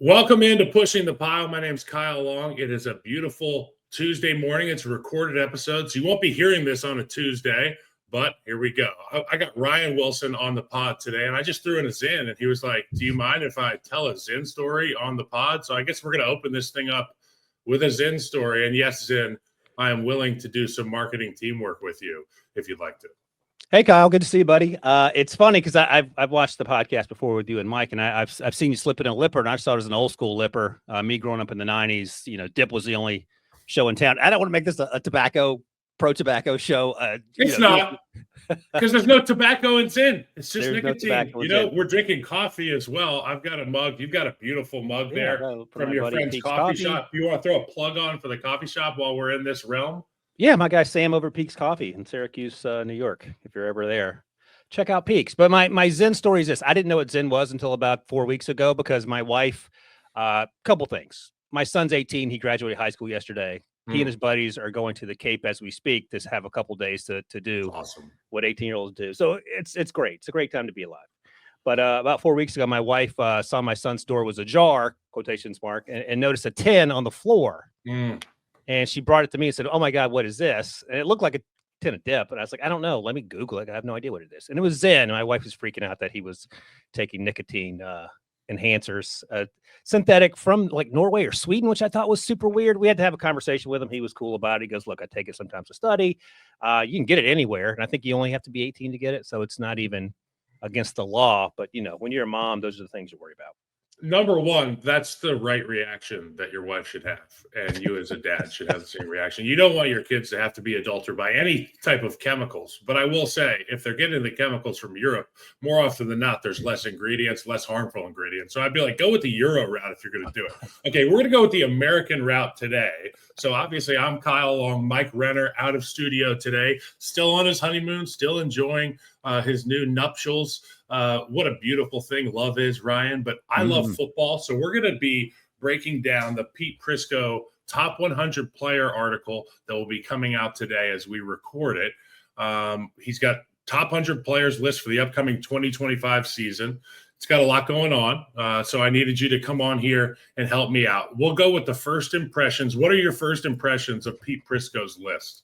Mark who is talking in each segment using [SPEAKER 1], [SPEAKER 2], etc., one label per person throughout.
[SPEAKER 1] Welcome into Pushing the Pile. My name's Kyle Long. It is a beautiful Tuesday morning. It's a recorded episode, so you won't be hearing this on a Tuesday, but here we go. I got Ryan Wilson on the pod today, and I just threw in a Zen, and he was like, do you mind if I tell a Zen story on the pod? So I guess we're going to open this thing up with a Zen story. And yes, Zen, I am willing to do some marketing teamwork with you if you'd like to.
[SPEAKER 2] Hey, Kyle, good to see you, buddy. It's funny because I've watched the podcast before with you and Mike, and I've seen you slip in a lipper, and I saw it as an old school lipper. Me growing up in the 90s, Dip was the only show in town. I don't want to make this a pro-tobacco show.
[SPEAKER 1] It's not, because there's no tobacco in Zen. It's just nicotine. We're drinking coffee as well. I've got a mug. You've got a beautiful mug there from your friend's coffee shop. You want to throw a plug on for the coffee shop while we're in this realm?
[SPEAKER 2] Yeah, my guy Sam over Peaks Coffee in Syracuse, New York. If you're ever there, check out Peaks. But my Zen story is this. I didn't know what Zen was until about 4 weeks ago because my wife, couple things. My son's 18. He graduated high school yesterday. He and his buddies are going to the Cape as we speak to have a couple days to do what 18-year-olds do. So it's great. It's a great time to be alive. But about 4 weeks ago, my wife saw my son's door was ajar, quotations mark, and noticed a tin on the floor. And she brought it to me and said, "Oh my God, what is this?" And it looked like a tin of dip. And I was like, "I don't know. Let me Google it. I have no idea what it is." And it was Zen. And my wife was freaking out that he was taking nicotine enhancers, synthetic from like Norway or Sweden, which I thought was super weird. We had to have a conversation with him. He was cool about it. He goes, "Look, I take it sometimes to study. You can get it anywhere. And I think you only have to be 18 to get it. So it's not even against the law. But, when you're a mom, those are the things you worry about."
[SPEAKER 1] Number one, that's the right reaction that your wife should have. And you as a dad should have the same reaction. You don't want your kids to have to be adulterated by any type of chemicals. But I will say, if they're getting the chemicals from Europe, more often than not, there's less ingredients, less harmful ingredients. So I'd be like, go with the Euro route if you're going to do it. Okay, we're going to go with the American route today. So obviously, I'm Kyle Long, Mike Renner out of studio today, still on his honeymoon, still enjoying his new nuptials. What a beautiful thing love is, Ryan. But I love football. So we're going to be breaking down the Pete Prisco top 100 player article that will be coming out today as we record it. He's got top 100 players list for the upcoming 2025 season. It's got a lot going on. So I needed you to come on here and help me out. We'll go with the first impressions. What are your first impressions of Pete Prisco's list?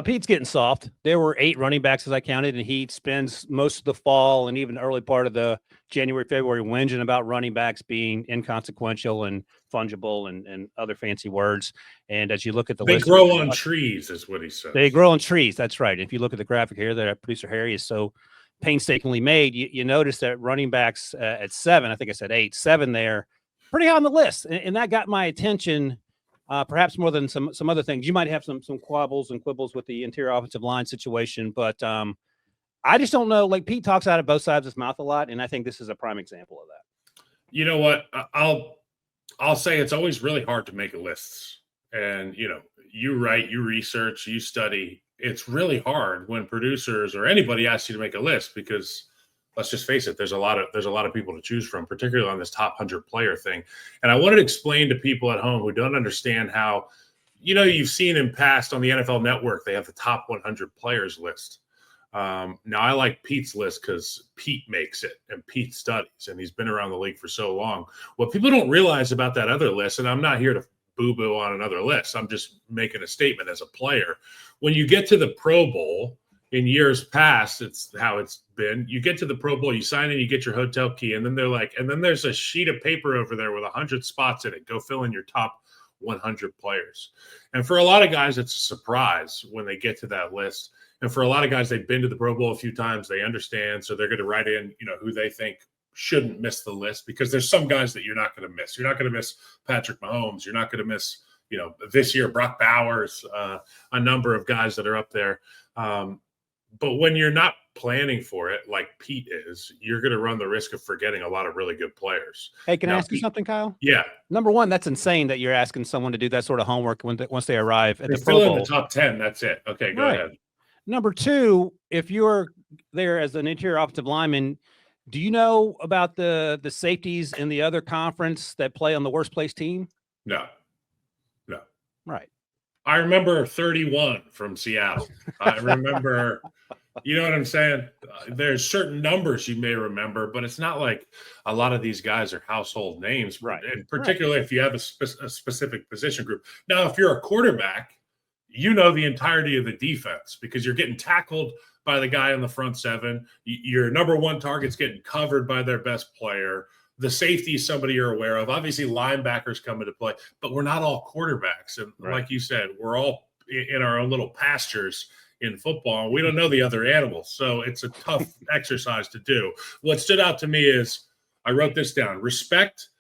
[SPEAKER 2] Pete's getting soft. There were 8 running backs as I counted, and he spends most of the fall and even early part of the January, February whinging about running backs being inconsequential and fungible and other fancy words. And as you look at the list,
[SPEAKER 1] they grow on trees is what he says.
[SPEAKER 2] They grow on trees. That's right. If you look at the graphic here that producer Harry is so painstakingly made, you notice that running backs at 7, I think I said 8, 7 there, pretty high on the list. And that got my attention. Perhaps more than some other things. You might have some quibbles with the interior offensive line situation, but I just don't know. Like Pete talks out of both sides of his mouth a lot, and I think this is a prime example of that.
[SPEAKER 1] You know what? I'll say it's always really hard to make lists. And you write, you research, you study. It's really hard when producers or anybody asks you to make a list because let's just face it, there's a lot of people to choose from, particularly on this top 100 player thing. And I wanted to explain to people at home who don't understand how, you've seen in past on the NFL Network, they have the top 100 players list. Now I like Pete's list because Pete makes it and Pete studies, and he's been around the league for so long. What people don't realize about that other list, and I'm not here to boo-boo on another list, I'm just making a statement as a player. When you get to the Pro Bowl, in years past, it's how it's been. You get to the Pro Bowl, you sign in, you get your hotel key, and then they're like, and then there's a sheet of paper over there with 100 spots in it. Go fill in your top 100 players. And for a lot of guys, it's a surprise when they get to that list. And for a lot of guys, they've been to the Pro Bowl a few times. They understand, so they're going to write in, who they think shouldn't miss the list, because there's some guys that you're not going to miss. You're not going to miss Patrick Mahomes. You're not going to miss, this year Brock Bowers, a number of guys that are up there. But when you're not planning for it, like Pete is, you're going to run the risk of forgetting a lot of really good players.
[SPEAKER 2] Hey, can I ask you something, Kyle?
[SPEAKER 1] Yeah.
[SPEAKER 2] Number one, that's insane that you're asking someone to do that sort of homework once they arrive at the
[SPEAKER 1] Pro Bowl.
[SPEAKER 2] Fill
[SPEAKER 1] in the top 10, that's it. Okay, go ahead.
[SPEAKER 2] Number two, if you're there as an interior offensive lineman, do you know about the safeties in the other conference that play on the worst place team?
[SPEAKER 1] No.
[SPEAKER 2] Right.
[SPEAKER 1] I remember 31 from Seattle. I remember You know what I'm saying? There's certain numbers you may remember, but it's not like a lot of these guys are household names,
[SPEAKER 2] Right.
[SPEAKER 1] and particularly if you have a specific position group. Now, if you're a quarterback, you know the entirety of the defense because you're getting tackled by the guy in the front seven. Your number one target's getting covered by their best player. The safety is somebody you're aware of. Obviously, linebackers come into play, but we're not all quarterbacks. And like you said, we're all in our own little pastures in football, and we don't know the other animals. So it's a tough exercise to do. What stood out to me is I wrote this down: respect.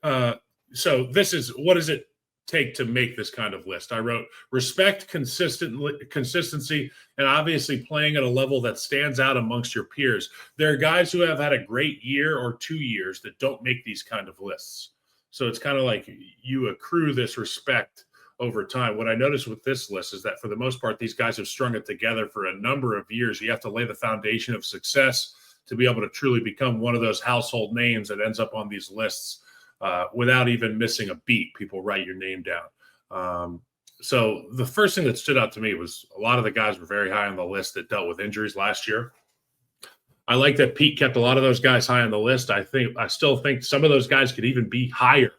[SPEAKER 1] So this is, what does it take to make this kind of list? I wrote respect, consistency, and obviously playing at a level that stands out amongst your peers. There are guys who have had a great year or 2 years that don't make these kind of lists. So it's kind of like you accrue this respect over time. What I noticed with this list is that for the most part, these guys have strung it together for a number of years. You have to lay the foundation of success to be able to truly become one of those household names that ends up on these lists without even missing a beat. People write your name down. So the first thing that stood out to me was a lot of the guys were very high on the list that dealt with injuries last year. I like that Pete kept a lot of those guys high on the list. I still think some of those guys could even be higher.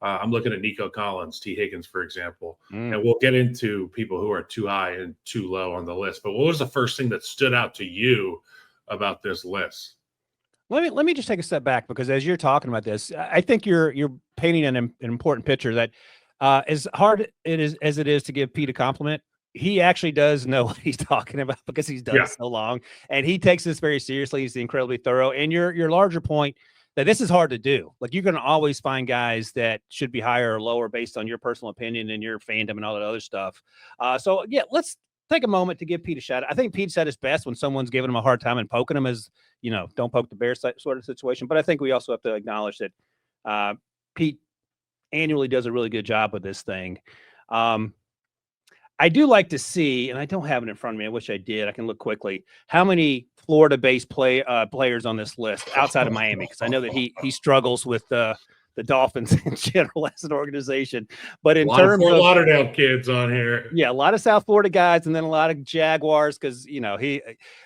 [SPEAKER 1] I'm looking at Nico Collins, T. Higgins, for example, and we'll get into people who are too high and too low on the list. But what was the first thing that stood out to you about this list?
[SPEAKER 2] Let me just take a step back, because as you're talking about this, I think you're painting an important picture that as hard as it is to give Pete a compliment, he actually does know what he's talking about because he's done it so long, and he takes this very seriously. He's incredibly thorough. And your larger point that this is hard to do. Like, you're going to always find guys that should be higher or lower based on your personal opinion and your fandom and all that other stuff. So yeah, let's take a moment to give Pete a shout out. I think Pete said his best when someone's giving him a hard time and poking him, as, don't poke the bear sort of situation. But I think we also have to acknowledge that Pete annually does a really good job with this thing. I do like to see, and I don't have it in front of me, I wish I did, I can look quickly, how many Florida-based players on this list outside of Miami, because I know that he struggles with the Dolphins in general as an organization. But in terms of
[SPEAKER 1] Fort Lauderdale kids on here.
[SPEAKER 2] Yeah, a lot of South Florida guys, and then a lot of Jaguars, because,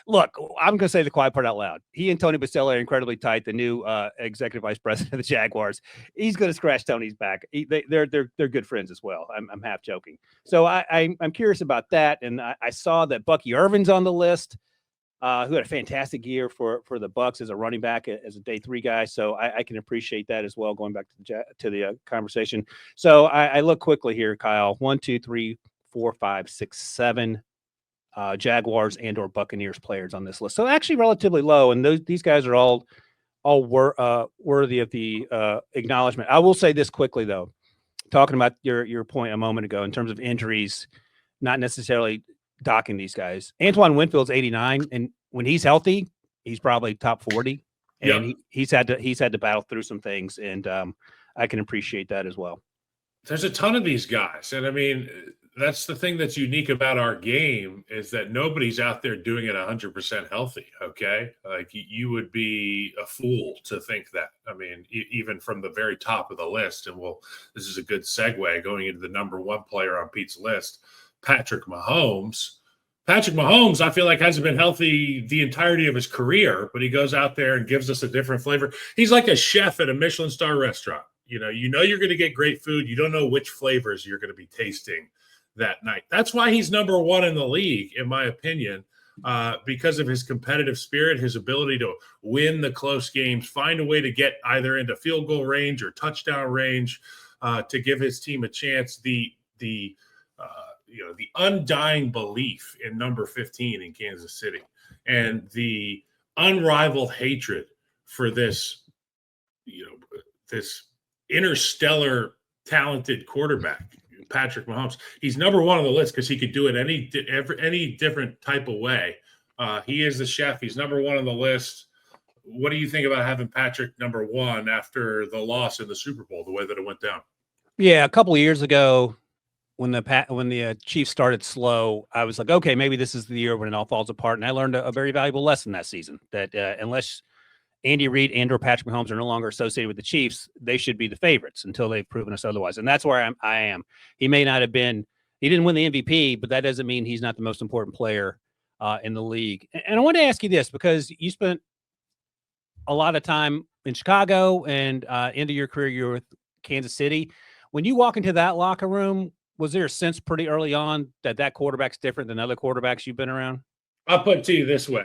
[SPEAKER 2] look, I'm going to say the quiet part out loud. He and Tony Baselli are incredibly tight, the new executive vice president of the Jaguars. He's going to scratch Tony's back. They're good friends as well. I'm half joking. So I'm curious about that. And I saw that Bucky Irvin's on the list, who had a fantastic year for the Bucs as a running back, as a day 3 guy. So I can appreciate that as well, going back to the conversation. So I look quickly here, Kyle. 1, 2, 3, 4, 5, 6, 7 Jaguars and or Buccaneers players on this list. So actually relatively low. And these guys are all worthy of the acknowledgement. I will say this quickly, though, talking about your point a moment ago in terms of injuries, not necessarily docking these guys. Antoine Winfield's 89, and when he's healthy, he's probably top 40. And he's had to battle through some things, and I can appreciate that as well.
[SPEAKER 1] There's a ton of these guys, and I mean, that's the thing that's unique about our game, is that nobody's out there doing it 100% healthy. Okay, like, you would be a fool to think that. I mean, even from the very top of the list, and this is a good segue going into the number 1 player on Pete's list, Patrick Mahomes. Patrick Mahomes, I feel like, hasn't been healthy the entirety of his career, but he goes out there and gives us a different flavor. He's like a chef at a Michelin star restaurant. You know you're going to get great food. You don't know which flavors you're going to be tasting that night. That's why he's number 1 in the league, in my opinion, because of his competitive spirit, his ability to win the close games, find a way to get either into field goal range or touchdown range to give his team a chance. The undying belief in number 15 in Kansas City, and the unrivaled hatred for this interstellar talented quarterback, Patrick Mahomes. He's number 1 on the list because he could do it any different type of way. He is the chef. He's number 1 on the list. What do you think about having Patrick number 1 after the loss in the Super Bowl, the way that it went down?
[SPEAKER 2] Yeah, a couple of years ago, when the Chiefs started slow, I was like, okay, maybe this is the year when it all falls apart. And I learned a very valuable lesson that season, that unless Andy Reid and or Patrick Mahomes are no longer associated with the Chiefs, they should be the favorites until they've proven us otherwise. And that's where I am. He may not have been – he didn't win the MVP, but that doesn't mean he's not the most important player in the league. And I want to ask you this because you spent a lot of time in Chicago and into your career, you were with Kansas City. When you walk into that locker room, was there a sense pretty early on that quarterback's different than other quarterbacks you've been around?
[SPEAKER 1] I'll put it to you this way.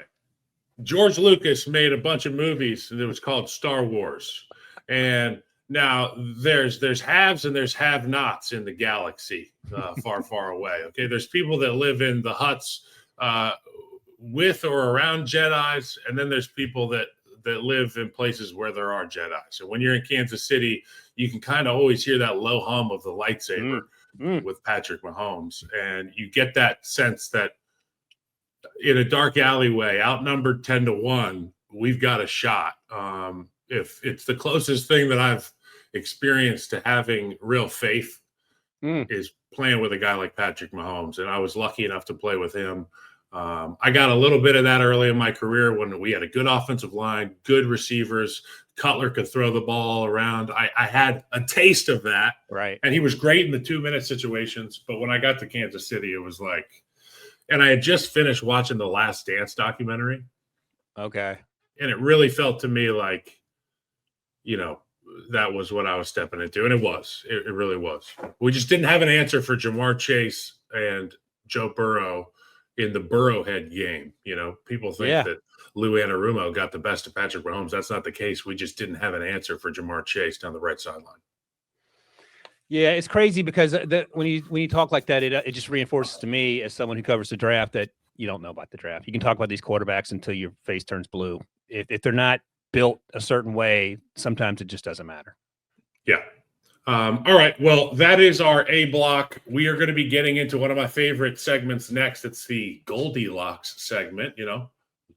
[SPEAKER 1] George Lucas made a bunch of movies that was called Star Wars. And now there's haves and there's have-nots in the galaxy far, far away. Okay, there's people that live in the huts with or around Jedis, and then there's people that live in places where there are Jedi. So when you're in Kansas City, you can kind of always hear that low hum of the lightsaber with Patrick Mahomes. And you get that sense that in a dark alleyway, outnumbered 10-1, we've got a shot. If it's the closest thing that I've experienced to having real faith is playing with a guy like Patrick Mahomes. And I was lucky enough to play with him. I got a little bit of that early in my career when we had a good offensive line, good receivers. Cutler could throw the ball around. I had a taste of that.
[SPEAKER 2] Right.
[SPEAKER 1] And he was great in the 2-minute situations. But when I got to Kansas City, it was like, and I had just finished watching the Last Dance documentary.
[SPEAKER 2] Okay.
[SPEAKER 1] And it really felt to me like, that was what I was stepping into. And it was. It really was. We just didn't have an answer for Jamar Chase and Joe Burrow in the Burrowhead game. People think that Lou Anarumo got the best of Patrick Mahomes. That's not the case. We just didn't have an answer for Jamar Chase down the right sideline.
[SPEAKER 2] Yeah, it's crazy because when you talk like that, it just reinforces to me as someone who covers the draft that you don't know about the draft. You can talk about these quarterbacks until your face turns blue. If they're not built a certain way, sometimes it just doesn't matter.
[SPEAKER 1] Yeah. All right. Well, that is our A block. We are going to be getting into one of my favorite segments next. It's the Goldilocks segment.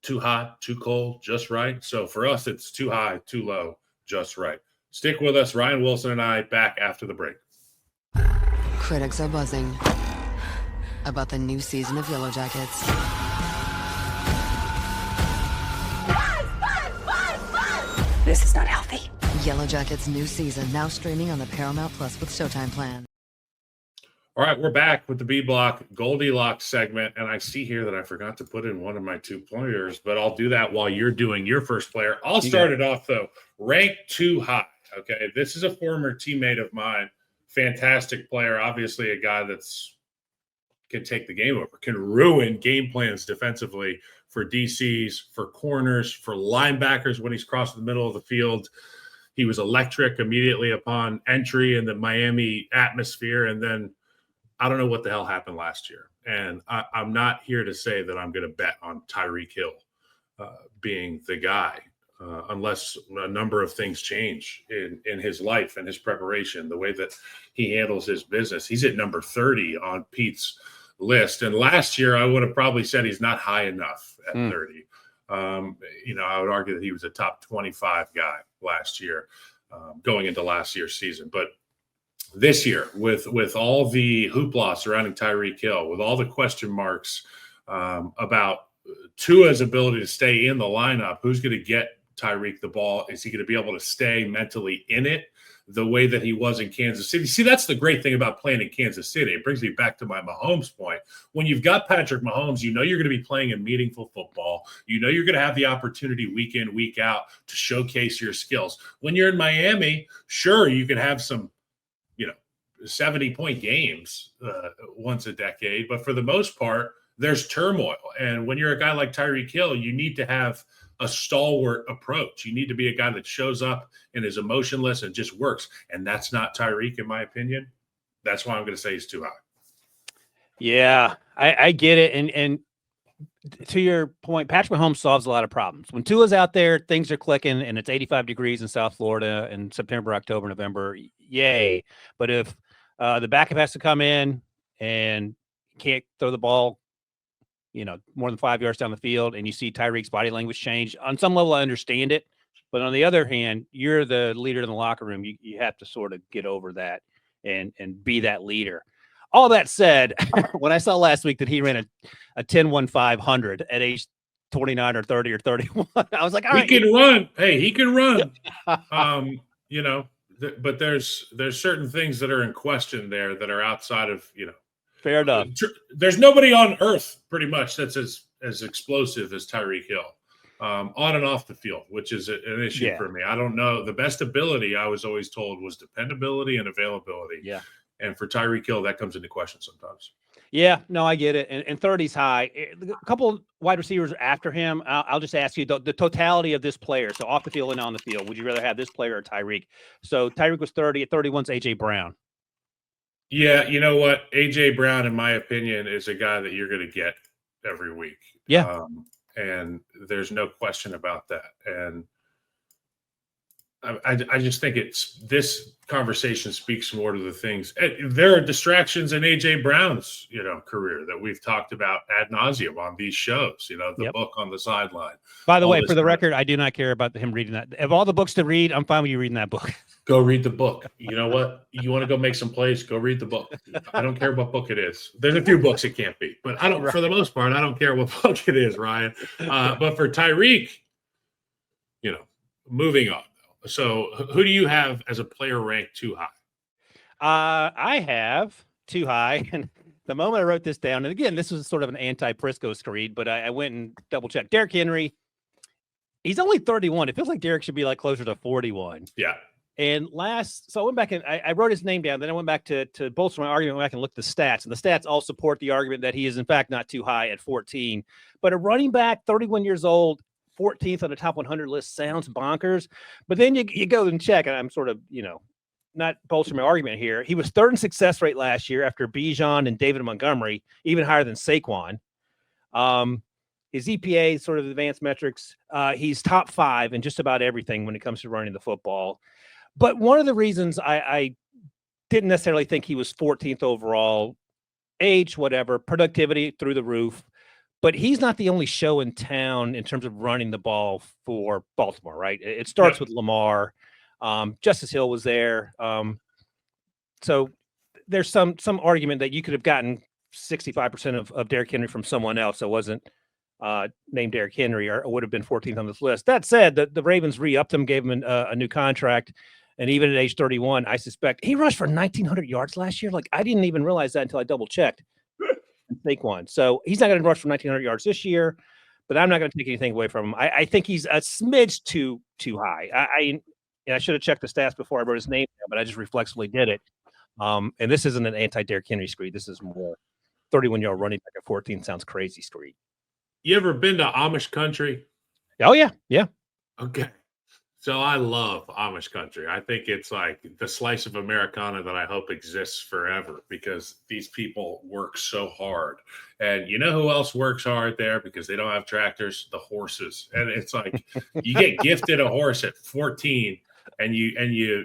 [SPEAKER 1] Too hot, too cold, just right. So for us, it's too high, too low, just right. Stick with us. Ryan Wilson and I back after the break.
[SPEAKER 3] Critics are buzzing about the new season of Yellow Jackets.
[SPEAKER 4] This is not healthy.
[SPEAKER 3] Yellow Jackets' new season now streaming on the Paramount Plus with Showtime plan.
[SPEAKER 1] All right, we're back with the B block Goldilocks segment, and I see here that I forgot to put in one of my 2 players, but I'll do that while you're doing your first player. I'll start it off though. Ranked too high. Okay, this is a former teammate of mine, fantastic player, obviously a guy can take the game over, can ruin game plans defensively for DCs, for corners, for linebackers when he's crossing the middle of the field. He was electric immediately upon entry in the Miami atmosphere, and then I don't know what the hell happened last year. And I'm not here to say that I'm going to bet on Tyreek Hill being the guy unless a number of things change in his life and his preparation, the way that he handles his business. He's at number 30 on Pete's list. And last year, I would have probably said he's not high enough at 30. I would argue that he was a top 25 guy last year going into last year's season. But this year, with all the hoopla surrounding Tyreek Hill, with all the question marks about Tua's ability to stay in the lineup, who's going to get Tyreek the ball? Is he going to be able to stay mentally in it the way that he was in Kansas City? See, that's the great thing about playing in Kansas City. It brings me back to my Mahomes point. When you've got Patrick Mahomes, you're going to be playing a meaningful football. You're going to have the opportunity week in, week out to showcase your skills. When you're in Miami, sure, you can have some 70-point games once a decade. But for the most part, there's turmoil. And when you're a guy like Tyreek Hill, you need to have a stalwart approach. You need to be a guy that shows up and is emotionless and just works. And that's not Tyreek, in my opinion. That's why I'm going to say he's too high.
[SPEAKER 2] Yeah, I get it. And to your point, Patrick Mahomes solves a lot of problems. When Tua's out there, things are clicking, and it's 85 degrees in South Florida in September, October, November. Yay. But if the backup has to come in and can't throw the ball, more than 5 yards down the field, and you see Tyreek's body language change, on some level, I understand it. But on the other hand, you're the leader in the locker room. You have to sort of get over that and be that leader. All that said, when I saw last week that he ran a 10-1-500 at age 29 or 30 or 31, I was like, all right.
[SPEAKER 1] He can run. Hey, he can run. But there's certain things that are in question there that are outside of,
[SPEAKER 2] Fair enough.
[SPEAKER 1] There's nobody on earth pretty much that's as as explosive as Tyreek Hill, on and off the field, which is an issue for me. I don't know. The best ability, I was always told, was dependability and availability.
[SPEAKER 2] Yeah.
[SPEAKER 1] And for Tyreek Hill, that comes into question sometimes.
[SPEAKER 2] Yeah, no, I get it. And 30's high. A couple wide receivers after him. I'll just ask you the totality of this player. So off the field and on the field, would you rather have this player or Tyreek? So Tyreek was 30. At 31's A.J. Brown.
[SPEAKER 1] Yeah, you know what? A.J. Brown, in my opinion, is a guy that you're going to get every week.
[SPEAKER 2] Yeah.
[SPEAKER 1] And there's no question about that. And I just think this conversation speaks more to the things. There are distractions in A.J. Brown's, career that we've talked about ad nauseum on these shows, the book on the sideline.
[SPEAKER 2] By the way, for the record, I do not care about him reading that. Of all the books to read, I'm fine with you reading that book.
[SPEAKER 1] Go read the book. You know what? You want to go make some plays? Go read the book. I don't care what book it is. There's a few books it can't be, but I don't. For the most part, I don't care what book it is, Ryan. But for Tyreek, moving on. So, who do you have as a player ranked too high?
[SPEAKER 2] I have too high, and the moment I wrote this down, and again, this was sort of an anti-Prisco screed, but I went and double checked. Derrick Henry, he's only 31. It feels like Derrick should be like closer to 41.
[SPEAKER 1] Yeah.
[SPEAKER 2] And so I went back and I wrote his name down. Then I went back to bolster my argument, went back and looked at the stats. And the stats all support the argument that he is, in fact, not too high at 14. But a running back, 31 years old, 14th on the top 100 list sounds bonkers. But then you go and check, and I'm sort of, not bolstering my argument here. He was third in success rate last year after Bijan and David Montgomery, even higher than Saquon. His EPA, sort of advanced metrics, he's top 5 in just about everything when it comes to running the football. But one of the reasons I didn't necessarily think he was 14th overall, age, whatever, productivity through the roof, but he's not the only show in town in terms of running the ball for Baltimore, right? It starts with Lamar. Justice Hill was there. So there's some argument that you could have gotten 65% of Derrick Henry from someone else that wasn't named Derrick Henry, or would have been 14th on this list. That said, the Ravens re-upped him, gave him a new contract. And even at age 31, I suspect he rushed for 1,900 yards last year. Like, I didn't even realize that until I double checked. Saquon. So he's not going to rush for 1,900 yards this year, but I'm not going to take anything away from him. I think he's a smidge too high. I should have checked the stats before I wrote his name down, but I just reflexively did it. And this isn't an anti-Derrick Henry screed. This is more 31-year-old running back at 14 sounds crazy screed.
[SPEAKER 1] You ever been to Amish country?
[SPEAKER 2] Oh, yeah. Yeah.
[SPEAKER 1] Okay. So I love Amish country. I think it's like the slice of Americana that I hope exists forever, because these people work so hard. And you know who else works hard there because they don't have tractors? The horses. And it's like you get gifted a horse at 14 and you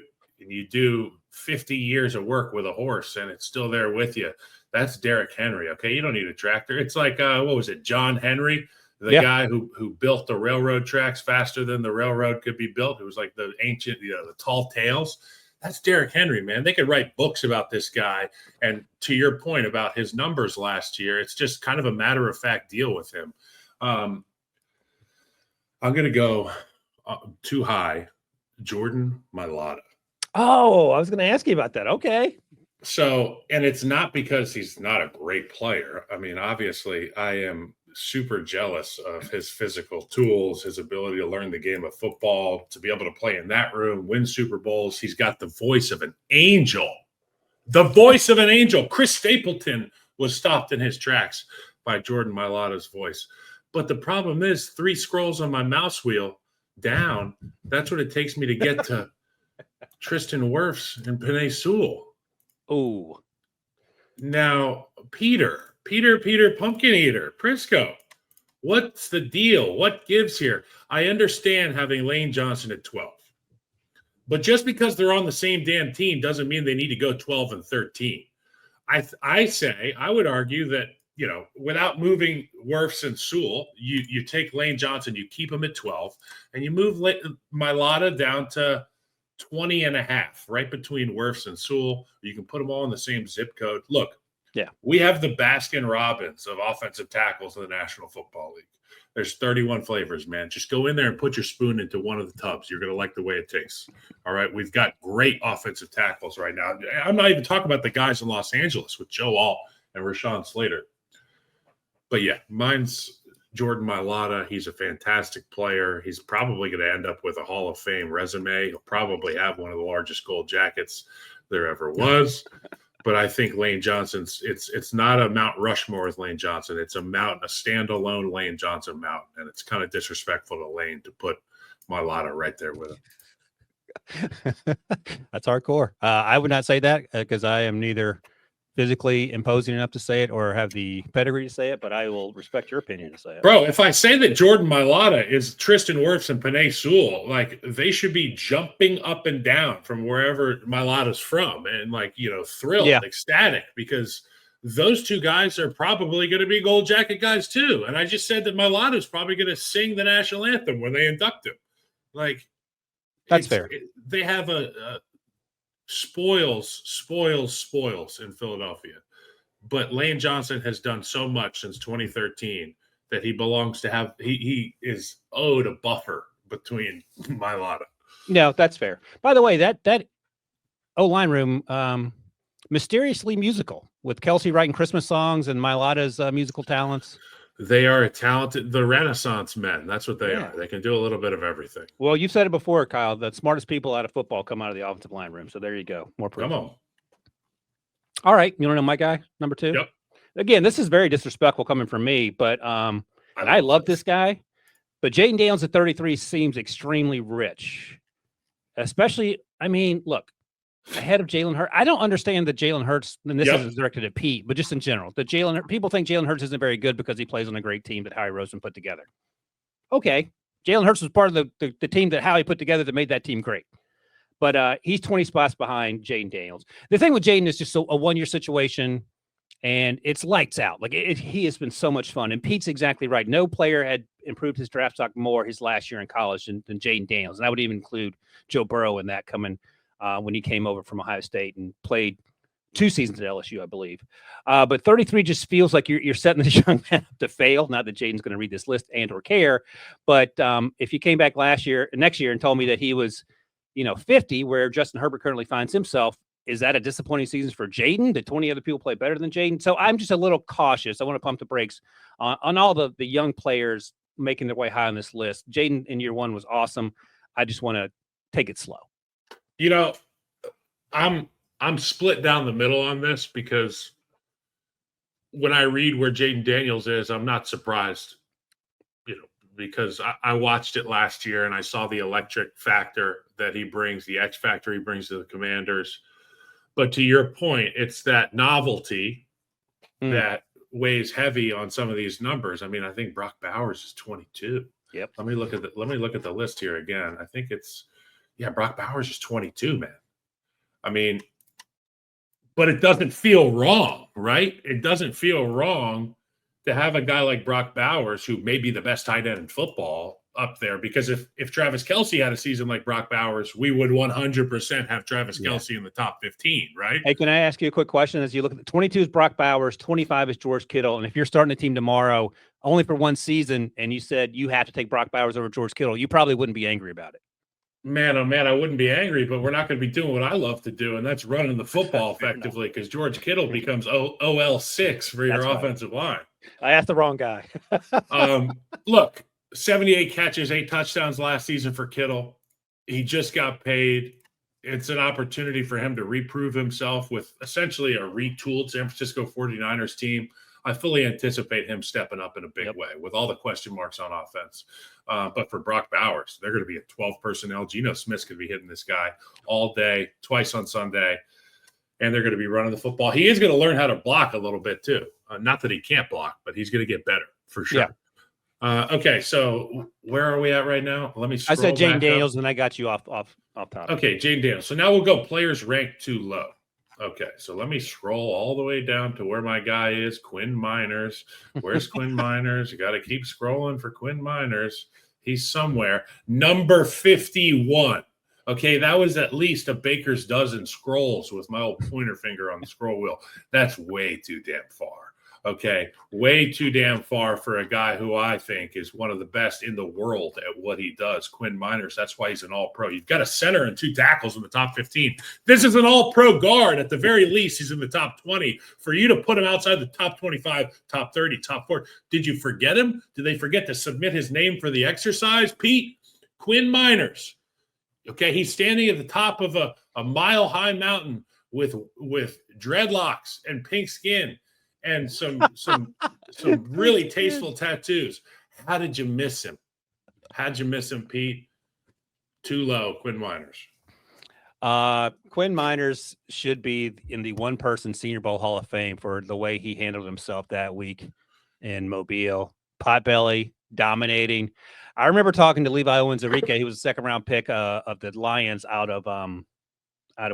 [SPEAKER 1] do 50 years of work with a horse and it's still there with you. That's Derrick Henry. Okay. You don't need a tractor. It's like, what was it? John Henry, the guy who built the railroad tracks faster than the railroad could be built. It was like the ancient, the tall tales. That's Derrick Henry, man. They could write books about this guy. And to your point about his numbers last year, it's just kind of a matter of fact deal with him. I'm going to go too high. Jordan Mailata.
[SPEAKER 2] Oh, I was going to ask you about that. Okay.
[SPEAKER 1] So, and it's not because he's not a great player. I mean, obviously, I am super jealous of his physical tools, his ability to learn the game of football, to be able to play in that room, win Super Bowls. He's got the voice of an angel. The voice of an angel. Chris Stapleton was stopped in his tracks by Jordan Mailata's voice. But the problem is 3 scrolls on my mouse wheel down. That's what it takes me to get to Tristan Wirfs and Penei Sewell.
[SPEAKER 2] Oh,
[SPEAKER 1] now Peter Pumpkin Eater Prisco, what's the deal? What gives here? I understand having Lane Johnson at 12, but just because they're on the same damn team doesn't mean they need to go 12 and 13. I would argue that, without moving Wirfs and Sewell, you take Lane Johnson, you keep him at 12, and you move Mailata down to 20 and a half, right between Wirfs and Sewell. You can put them all in the same zip code. Look, we have the Baskin Robbins of offensive tackles in the National Football League. There's 31 flavors, man. Just go in there and put your spoon into one of the tubs. You're going to like the way it tastes. All right. We've got great offensive tackles right now. I'm not even talking about the guys in Los Angeles with Joe All and Rashawn Slater. But yeah, mine's Jordan Mailata, he's a fantastic player. He's probably going to end up with a Hall of Fame resume. He'll probably have one of the largest gold jackets there ever was. But I think Lane Johnson's it's not a Mount Rushmore with Lane Johnson. It's a standalone Lane Johnson mountain, and it's kind of disrespectful to Lane to put Mailata right there with him.
[SPEAKER 2] That's hardcore. I would not say that because I am neither physically imposing enough to say it or have the pedigree to say it, but I will respect your opinion to say it.
[SPEAKER 1] Bro, if I say that Jordan Mailata is Tristan Wirfs and Penei Sewell, like they should be jumping up and down from wherever Mailata's from and like, thrilled, ecstatic, because those two guys are probably going to be gold jacket guys too. And I just said that Mailata's probably going to sing the national anthem when they induct him. Like,
[SPEAKER 2] that's fair.
[SPEAKER 1] They have a spoils in Philadelphia. But Lane Johnson has done so much since 2013 that he belongs to have he is owed a buffer between Mailata.
[SPEAKER 2] No, that's fair. By the way, that O-line room mysteriously musical with Kelsey writing Christmas songs and Mailata's musical talents.
[SPEAKER 1] They are the Renaissance men. That's what they are. They can do a little bit of everything.
[SPEAKER 2] Well, you've said it before, Kyle. The smartest people out of football come out of the offensive line room. So there you go. More proof.
[SPEAKER 1] Come on.
[SPEAKER 2] All right. You want to know my guy, number 2?
[SPEAKER 1] Yep.
[SPEAKER 2] Again, this is very disrespectful coming from me, but I love this guy. But Jaden Daniels at 33 seems extremely rich. Especially, look, ahead of Jalen Hurts. I don't understand that Jalen Hurts, and this isn't directed at Pete, but just in general, people think Jalen Hurts isn't very good because he plays on a great team that Howie Roseman put together. Okay. Jalen Hurts was part of the team that Howie put together that made that team great. But he's 20 spots behind Jaden Daniels. The thing with Jaden is just a one-year situation, and it's lights out. Like he has been so much fun. And Pete's exactly right. No player had improved his draft stock more his last year in college than Jaden Daniels. And I would even include Joe Burrow in that coming when he came over from Ohio State and played 2 seasons at LSU, I believe. But 33 just feels like you're setting this young man up to fail. Not that Jaden's going to read this list and or care, but if you came back next year and told me that he was, 50, where Justin Herbert currently finds himself, is that a disappointing season for Jaden? Did 20 other people play better than Jaden? So I'm just a little cautious. I want to pump the brakes on all the young players making their way high on this list. Jaden in year 1 was awesome. I just want to take it slow.
[SPEAKER 1] I'm split down the middle on this because when I read where Jaden Daniels is, I'm not surprised, because I watched it last year and I saw the electric factor that he brings, the X factor he brings to the Commanders. But to your point, it's that novelty that weighs heavy on some of these numbers. I think Brock Bowers is 22.
[SPEAKER 2] Yep.
[SPEAKER 1] Let me look at the list here again. I think Brock Bowers is 22, man. But it doesn't feel wrong, right? It doesn't feel wrong to have a guy like Brock Bowers, who may be the best tight end in football, up there. Because if Travis Kelce had a season like Brock Bowers, we would 100% have Travis Kelce in the top 15, right?
[SPEAKER 2] Hey, can I ask you a quick question? As you look at the 22 is Brock Bowers, 25 is George Kittle. And if you're starting a team tomorrow only for 1 season and you said you have to take Brock Bowers over George Kittle, you probably wouldn't be angry about it.
[SPEAKER 1] Man, oh man, I wouldn't be angry, but we're not going to be doing what I love to do, and that's running the football effectively, because George Kittle becomes OL6 for your offensive line.
[SPEAKER 2] I asked the wrong guy.
[SPEAKER 1] Look, 78 catches, 8 touchdowns last season for Kittle. He just got paid. It's an opportunity for him to reprove himself with essentially a retooled San Francisco 49ers team. I fully anticipate him stepping up in a big way with all the question marks on offense. But for Brock Bowers, they're going to be a 12 personnel. Geno Smith's going to be hitting this guy all day, twice on Sunday, and they're going to be running the football. He is going to learn how to block a little bit too. Not that he can't block, but he's going to get better for sure. Yeah. Okay, so where are we at right now? Let me scroll
[SPEAKER 2] I said Jaden Daniels,
[SPEAKER 1] up.
[SPEAKER 2] and I got you off top.
[SPEAKER 1] Okay, Jaden Daniels. So now we'll go players ranked too low. Okay, so let me scroll all the way down to where my guy is, Quinn Miners. Where's Quinn Miners? You got to keep scrolling for Quinn Miners. He's somewhere. Number 51. Okay, that was at least a baker's dozen scrolls with my old pointer finger on the scroll wheel. That's way too damn far. Okay, way too damn far for a guy who I think is one of the best in the world at what he does, Quinn Miners. That's why he's an all-pro. You've got a center and 2 tackles in the top 15. This is an all-pro guard. At the very least, he's in the top 20. For you to put him outside the top 25, top 30, top 40, did you forget him? Did they forget to submit his name for the exercise? Pete, Quinn Miners. Okay, he's standing at the top of a mile-high mountain with dreadlocks and pink skin and some really tasteful tattoos. How did you miss him? How'd you miss him, Pete? Too low, Quinn Miners.
[SPEAKER 2] Quinn Miners should be in the one-person Senior Bowl Hall of Fame for the way he handled himself that week in Mobile. Potbelly, dominating. I remember talking to Levi Owens-Enrique. He was a second-round pick of the Lions out of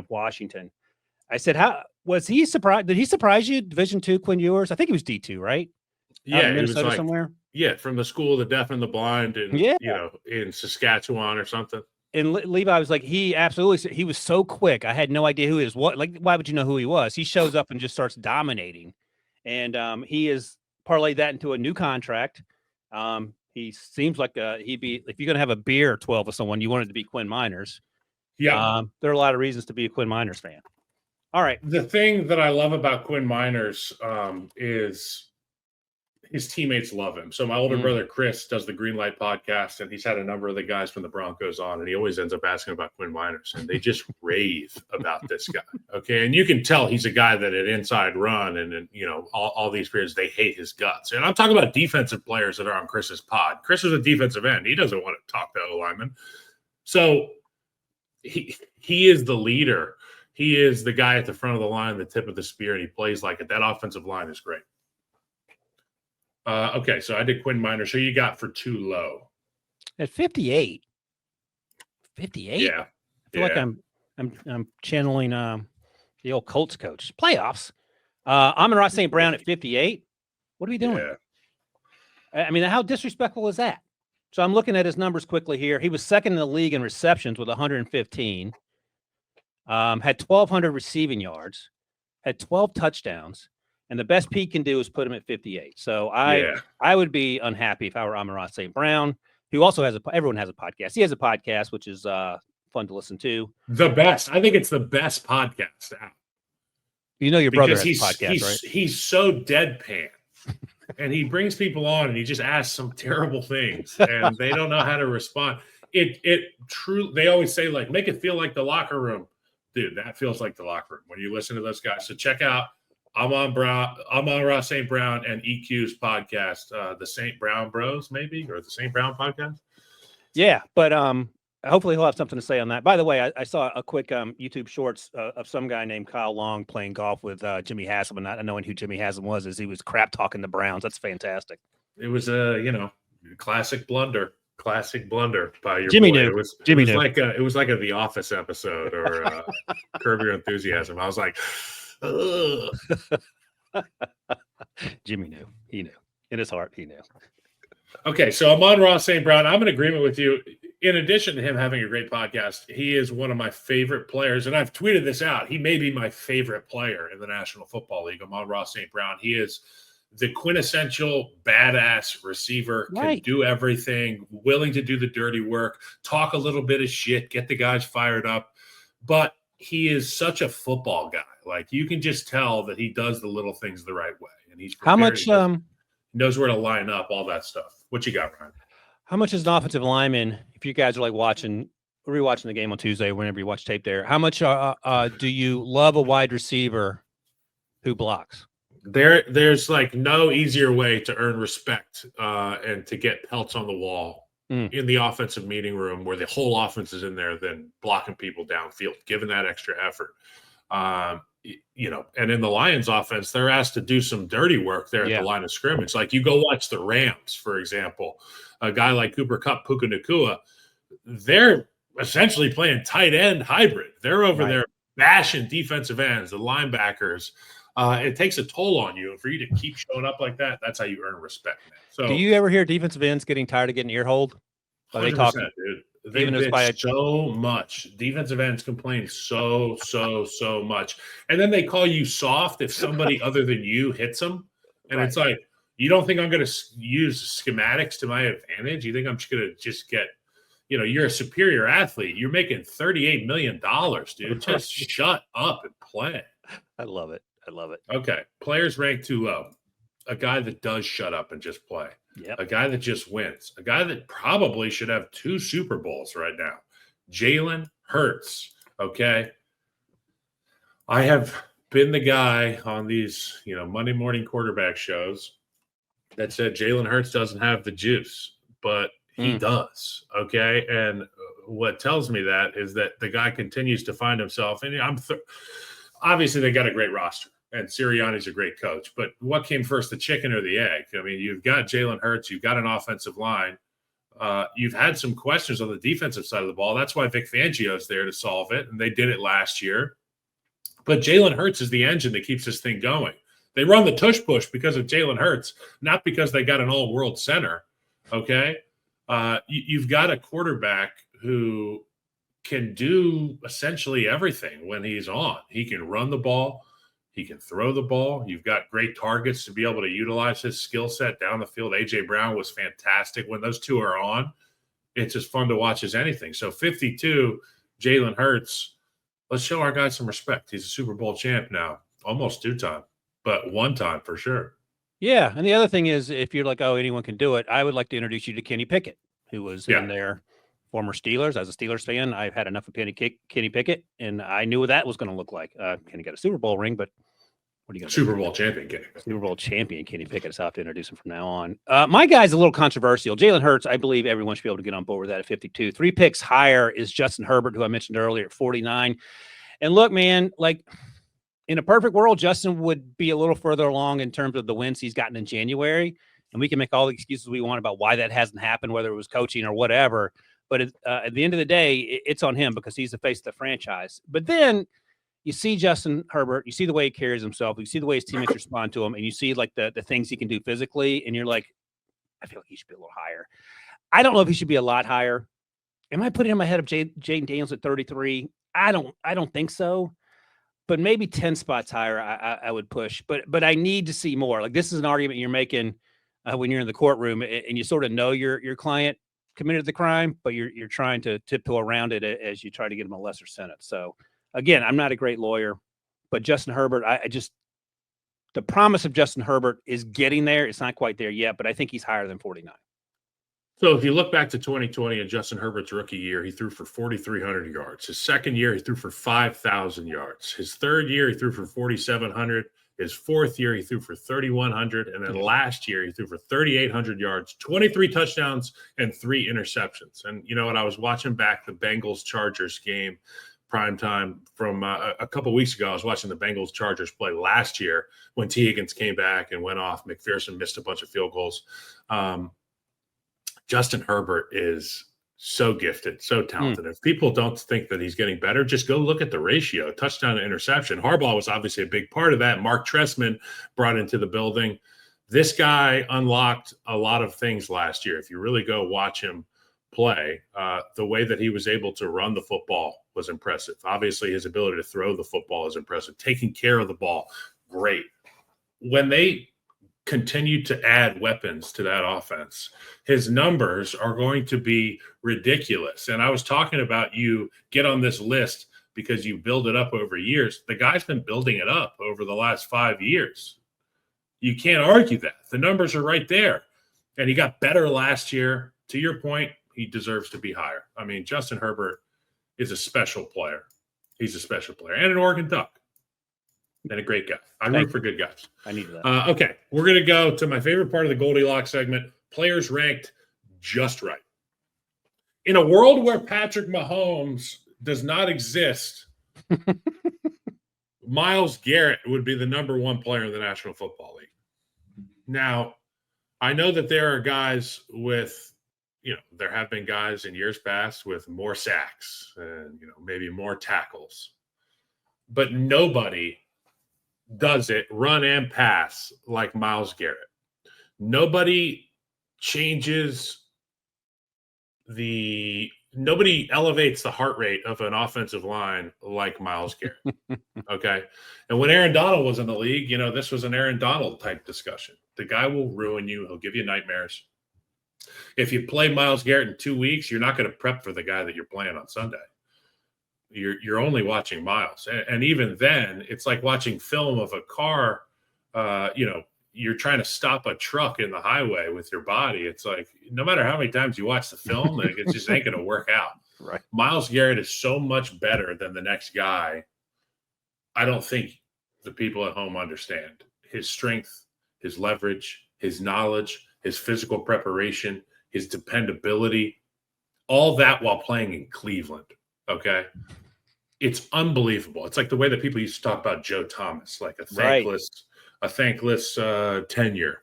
[SPEAKER 2] Washington. I said, "How was he surprised? Did he surprise you, Division II, Quinn Ewers? I think he was D2, right?
[SPEAKER 1] Yeah,
[SPEAKER 2] in Minnesota
[SPEAKER 1] it was like,
[SPEAKER 2] somewhere.
[SPEAKER 1] Yeah, from the School of the Deaf and the Blind, and in Saskatchewan or something.
[SPEAKER 2] And Levi was like, he was so quick. I had no idea who he is. What, like, why would you know who he was? He shows up and just starts dominating, and he has parlayed that into a new contract. He seems like he'd be, if you're going to have a beer 12 with someone, you want it to be Quinn Miners.
[SPEAKER 1] Yeah.
[SPEAKER 2] There are a lot of reasons to be a Quinn Miners fan. All right.
[SPEAKER 1] The thing that I love about Quinn Miners is his teammates love him. So my older brother, Chris, does the Green Light podcast, and he's had a number of the guys from the Broncos on, and he always ends up asking about Quinn Miners, and they just rave about this guy. Okay. And you can tell he's a guy that at Inside Run and all these periods, they hate his guts. And I'm talking about defensive players that are on Chris's pod. Chris is a defensive end. He doesn't want to talk to O-linemen. So he is the leader. He is the guy at the front of the line, the tip of the spear, and he plays like it. That offensive line is great. Okay, so I did Quinn Miners. So you got for too low
[SPEAKER 2] at 58. 58.
[SPEAKER 1] Yeah,
[SPEAKER 2] I feel like I'm channeling the old Colts coach. Playoffs. Amon-Ra St. Brown at 58. What are we doing?
[SPEAKER 1] Yeah.
[SPEAKER 2] I mean, how disrespectful is that? So I'm looking at his numbers quickly here. He was second in the league in receptions with 115. Had 1,200 receiving yards, had 12 touchdowns, and the best Pete can do is put him at 58. So I would be unhappy if I were Amon-Ra St. Brown, who also has everyone has a podcast. He has a podcast, which is fun to listen to.
[SPEAKER 1] The best. I think it's the best podcast out.
[SPEAKER 2] You know your brother has a podcast, right?
[SPEAKER 1] He's so deadpan. And he brings people on and he just asks some terrible things and they don't know how to respond. They always say, like, make it feel like the locker room. Dude, that feels like the locker room when you listen to those guys. So check out Amon-Ra St. Brown and EQ's podcast, the St. Brown Bros, maybe, or the St. Brown podcast.
[SPEAKER 2] Yeah, but hopefully he'll have something to say on that. By the way, I saw a quick YouTube shorts of some guy named Kyle Long playing golf with Jimmy Haslam, and not knowing who Jimmy Haslam was as he was crap talking the Browns. That's fantastic.
[SPEAKER 1] It was a classic blunder. Classic blunder by your
[SPEAKER 2] Jimmy
[SPEAKER 1] boy.
[SPEAKER 2] knew.
[SPEAKER 1] It was like a The Office episode or Curb Your Enthusiasm. I was like, ugh.
[SPEAKER 2] Jimmy knew. He knew. In his heart, he knew.
[SPEAKER 1] Okay, so Amon-Ra St. Brown, I'm in agreement with you. In addition to him having a great podcast, he is one of my favorite players, and I've tweeted this out. He may be my favorite player in the National Football League, Amon-Ra St. Brown. He is the quintessential badass receiver, can do everything, willing to do the dirty work, talk a little bit of shit, get the guys fired up. But he is such a football guy. Like, you can just tell that he does the little things the right way. And he's
[SPEAKER 2] how much
[SPEAKER 1] knows where to line up, all that stuff. What you got, Ryan?
[SPEAKER 2] How much is an offensive lineman, if you guys are like rewatching the game on Tuesday, whenever you watch tape there, how much do you love a wide receiver who blocks?
[SPEAKER 1] There's like no easier way to earn respect and to get pelts on the wall in the offensive meeting room where the whole offense is in there than blocking people downfield, giving that extra effort. And in the Lions offense, they're asked to do some dirty work there at the line of scrimmage. Like, you go watch the Rams, for example, a guy like Cooper Kupp, Puka Nacua, they're essentially playing tight end hybrid. They're over there bashing defensive ends, the linebackers. It takes a toll on you. And for you to keep showing up like that, that's how you earn respect, man. So, do
[SPEAKER 2] you ever hear defensive ends getting tired of getting ear-holed?
[SPEAKER 1] Are they talking, dude? They bitch so much. Defensive ends complain so much. And then they call you soft if somebody other than you hits them. And
[SPEAKER 2] Right.
[SPEAKER 1] it's like, you don't think I'm going to use schematics to my advantage? You think I'm just going to get, you're a superior athlete. You're making $38 million, dude. Just shut up and play.
[SPEAKER 2] I love it. I love it.
[SPEAKER 1] Okay. Players ranked too low. A guy that does shut up and just play.
[SPEAKER 2] Yep.
[SPEAKER 1] A guy that just wins. A guy that probably should have 2 Super Bowls right now. Jalen Hurts. Okay. I have been the guy on these, Monday morning quarterback shows that said Jalen Hurts doesn't have the juice, but he does. Okay. And what tells me that is that the guy continues to find himself. And obviously they got a great roster and Sirianni's a great coach, but what came first, the chicken or the egg? I mean, you've got Jalen Hurts, you've got an offensive line. You've had some questions on the defensive side of the ball. That's why Vic Fangio's there to solve it. And they did it last year. But Jalen Hurts is the engine that keeps this thing going. They run the tush push because of Jalen Hurts, not because they got an all-world center, okay? You've got a quarterback who can do essentially everything when he's on. He can run the ball. He can throw the ball. You've got great targets to be able to utilize his skill set down the field. A.J. Brown was fantastic. When those two are on, it's as fun to watch as anything. So 52, Jalen Hurts, let's show our guy some respect. He's a Super Bowl champ now, almost 2 times, but 1 time for sure.
[SPEAKER 2] Yeah, and the other thing is, if you're like, oh, anyone can do it, I would like to introduce you to Kenny Pickett, who was in their former Steelers. As a Steelers fan, I've had enough of Kenny Pickett, and I knew what that was going to look like. Kenny got a Super Bowl ring, but what are you going to do?
[SPEAKER 1] Super Bowl champion Kenny.
[SPEAKER 2] Super Bowl champion Kenny Pickett. So I'll have to introduce him from now on. My guy's a little controversial. Jalen Hurts, I believe everyone should be able to get on board with that at 52. 3 picks higher is Justin Herbert, who I mentioned earlier, at 49. And look, man, like in a perfect world, Justin would be a little further along in terms of the wins he's gotten in January. And we can make all the excuses we want about why that hasn't happened, whether it was coaching or whatever. But at the end of the day, it's on him because he's the face of the franchise. But then you see Justin Herbert, you see the way he carries himself, you see the way his teammates respond to him, and you see like the things he can do physically, and you're like, I feel like he should be a little higher. I don't know if he should be a lot higher. Am I putting him ahead of Jaden Daniels at 33? I don't think so. But maybe 10 spots higher, I would push. But I need to see more. Like, this is an argument you're making when you're in the courtroom and you sort of know your client committed the crime, but you're trying to tiptoe around it as you try to get him a lesser sentence. So again, I'm not a great lawyer, but Justin Herbert, the promise of Justin Herbert is getting there. It's not quite there yet, but I think he's higher than 49.
[SPEAKER 1] So if you look back to 2020 and Justin Herbert's rookie year, he threw for 4,300 yards. His second year, he threw for 5,000 yards. His third year, he threw for 4,700. His fourth year, he threw for 3,100. And then last year, he threw for 3,800 yards, 23 touchdowns, and 3 interceptions. And you know what? I was watching back the Bengals-Chargers game, primetime from a couple weeks ago. I was watching the Bengals-Chargers play last year when T. Higgins came back and went off. McPherson missed a bunch of field goals. Justin Herbert is so gifted, so talented. If people don't think that he's getting better, just go look at the ratio, touchdown to interception. Harbaugh was obviously a big part of that. Mark Trestman brought into the building. This guy unlocked a lot of things last year. If you really go watch him play, the way that he was able to run the football was impressive. Obviously, his ability to throw the football is impressive. Taking care of the ball, great. When they continue to add weapons to that offense, his numbers are going to be ridiculous. And I was talking about, you get on this list because you build it up over years. The guy's been building it up over the last 5 years. You can't argue that. The numbers are right there. And he got better last year. To your point, he deserves to be higher. I mean, Justin Herbert is a special player. He's a special player and an Oregon Duck. And a great guy. I root for good guys.
[SPEAKER 2] I need that.
[SPEAKER 1] Okay, we're going to go to my favorite part of the Goldilocks segment, players ranked just right. In a world where Patrick Mahomes does not exist, Myles Garrett would be the number 1 player in the National Football League. Now, I know that there are guys with, there have been guys in years past with more sacks and, maybe more tackles. But nobody does it run and pass like Myles Garrett. Nobody changes the nobody elevates the heart rate of an offensive line like Myles Garrett. Okay. And when Aaron Donald was in the league, this was an Aaron Donald type discussion. The guy will ruin you. He'll give you nightmares. If you play Myles Garrett in 2 weeks, you're not going to prep for the guy that you're playing on Sunday. You're only watching Myles. And even then, it's like watching film of a car. You're trying to stop a truck in the highway with your body. It's like, no matter how many times you watch the film, it just ain't going to work out.
[SPEAKER 2] Right.
[SPEAKER 1] Myles Garrett is so much better than the next guy. I don't think the people at home understand his strength, his leverage, his knowledge, his physical preparation, his dependability, all that while playing in Cleveland. Okay. It's unbelievable. It's like the way that people used to talk about Joe Thomas, like a thankless tenure.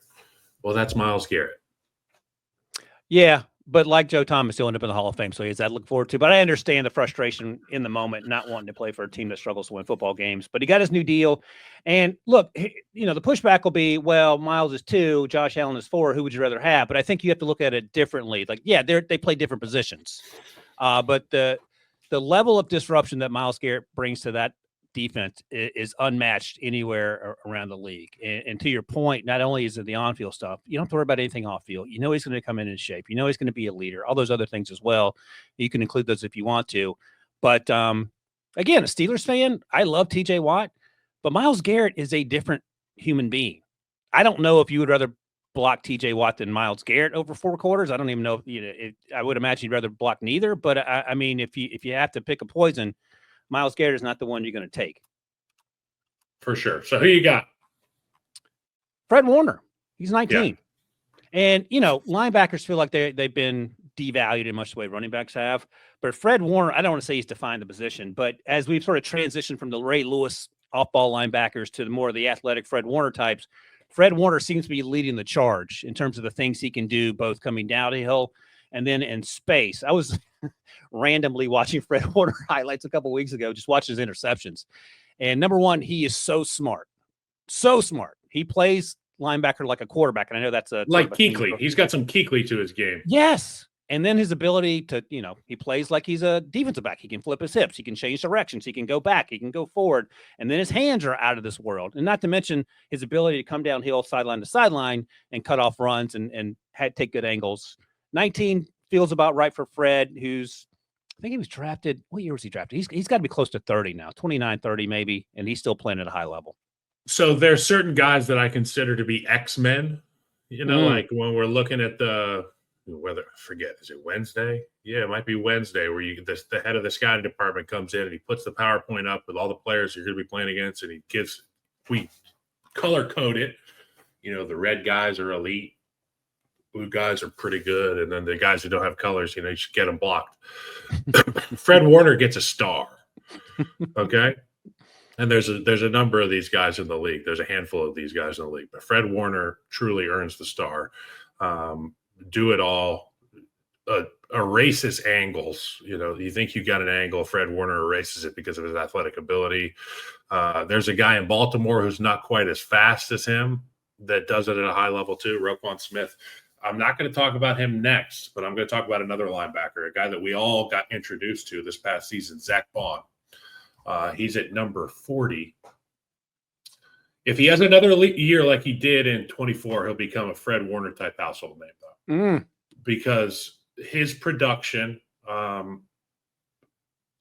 [SPEAKER 1] Well, that's Myles Garrett.
[SPEAKER 2] Yeah, but like Joe Thomas, he'll end up in the Hall of Fame, so he has that to look forward to. But I understand the frustration in the moment, not wanting to play for a team that struggles to win football games. But he got his new deal. And look, the pushback will be, well, Myles is 2, Josh Allen is 4. Who would you rather have? But I think you have to look at it differently. Like, yeah, they play different positions. But the level of disruption that Myles Garrett brings to that defense is unmatched anywhere around the league. And to your point, not only is it the on-field stuff, you don't have to worry about anything off-field. He's going to come in shape. He's going to be a leader. All those other things as well. You can include those if you want to. But again, a Steelers fan, I love TJ Watt, but Myles Garrett is a different human being. I don't know if you would rather block TJ Watt than Myles Garrett over 4 quarters. I don't even know I would imagine you'd rather block neither. But I mean, if you have to pick a poison, Myles Garrett is not the one you're going to take.
[SPEAKER 1] For sure. So who you got?
[SPEAKER 2] Fred Warner. He's 19.
[SPEAKER 1] Yeah.
[SPEAKER 2] And, linebackers feel like they've been devalued in much the way running backs have. But Fred Warner, I don't want to say he's defined the position, but as we've sort of transitioned from the Ray Lewis off-ball linebackers to the more of the athletic Fred Warner types, Fred Warner seems to be leading the charge in terms of the things he can do, both coming down the hill and then in space. I was randomly watching Fred Warner highlights a couple weeks ago, just watching his interceptions. And number one, he is so smart. So smart. He plays linebacker like a quarterback. And I know that's
[SPEAKER 1] like Kuechly. He's got some Kuechly to his game.
[SPEAKER 2] Yes. And then his ability to, he plays like he's a defensive back. He can flip his hips. He can change directions. He can go back. He can go forward. And then his hands are out of this world. And not to mention his ability to come downhill, sideline to sideline, and cut off runs and take good angles. 19 feels about right for Fred, I think he was drafted. What year was he drafted? He's got to be close to 30 now, 29, 30 maybe, and he's still playing at a high level.
[SPEAKER 1] So there's certain guys that I consider to be X-Men, like when we're looking at is it Wednesday? Yeah, it might be Wednesday where the head of the scouting department comes in and he puts the PowerPoint up with all the players you're going to be playing against, and we color code it. The red guys are elite. Blue guys are pretty good, and then the guys who don't have colors, you should get them blocked. Fred Warner gets a star, okay? And there's a number of these guys in the league. There's a handful of these guys in the league, but Fred Warner truly earns the star. Do it all, erases angles. You think you got an angle, Fred Warner erases it because of his athletic ability. There's a guy in Baltimore who's not quite as fast as him that does it at a high level too, Roquan Smith. I'm not going to talk about him next, but I'm going to talk about another linebacker, a guy that we all got introduced to this past season, Zach Bond. He's at number 40. If he has another year like he did in 24, he'll become a Fred Warner type household name, though, because his production